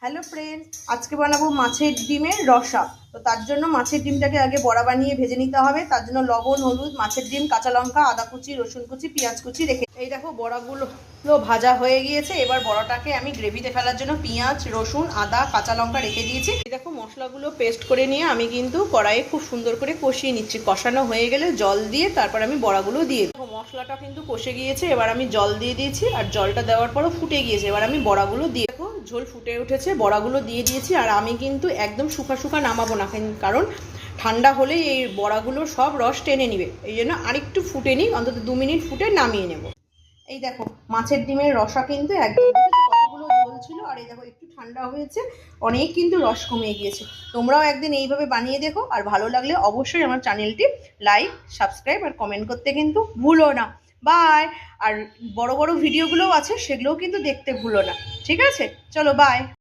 Hello friend, আজকে বানাবো মাছের ডিমের রসা। তো তার জন্য মাছের ডিমটাকে আগে বড়া বানিয়ে ভেজে নিতে হবে। তার জন্য লবণ, হলুদ, মাছের ডিম, কাঁচা লঙ্কা, আদা কুচি, রসুন কুচি, পেঁয়াজ কুচি রেখে এই দেখো বড়াগুলো ভাজা হয়ে গিয়েছে। এবার বড়াটাকে আমি গ্রেভিতে ফেলার জন্য পেঁয়াজ, রসুন, আদা, কাঁচা লঙ্কা রেখে দিয়েছি। এই দেখো মশলাগুলো পেস্ট করে নিয়ে আমি কিন্তু কড়াইয়ে খুব সুন্দর করে কষিয়ে নিচ্ছি। কষানো হয়ে গেলে জল দিয়ে তারপর আমি বড়াগুলো দিয়ে দেখো মশলাটা কিন্তু কষে গিয়েছে। এবার আমি জল দিয়ে দিয়েছি আর জলটা দেওয়ার পরও ফুটে গিয়েছে। এবার আমি বড়াগুলো দিয়ে দেখো ঝোল ফুটে উঠেছে, বড়াগুলো দিয়ে দিয়েছি। আর আমি কিন্তু একদম শুকা শুকা নামাবো না, কারণ ঠান্ডা হলেই এই বড়াগুলো সব রস টেনে নিবে। এই জন্য আরেকটু ফুটে নিই, অন্তত 2 মিনিট ফুটে নামিয়ে নেব। এই দেখো মাছের ডিমের রসা কিন্তু একদম কতগুলো ঝোল ছিল। আর এই দেখো একটু ঠান্ডা হয়েছে, অনেক কিন্তু রস কমে গিয়েছে। তোমরাও একদিন এইভাবে বানিয়ে দেখো, আর ভালো লাগলে অবশ্যই আমার চ্যানেলটি লাইক, সাবস্ক্রাইব আর কমেন্ট করতে কিন্তু ভুলো না। বাই। আর বড় বড় ভিডিওগুলোও আছে, সেগুলোও কিন্তু দেখতে ভুলো না। ঠিক আছে, চলো বাই।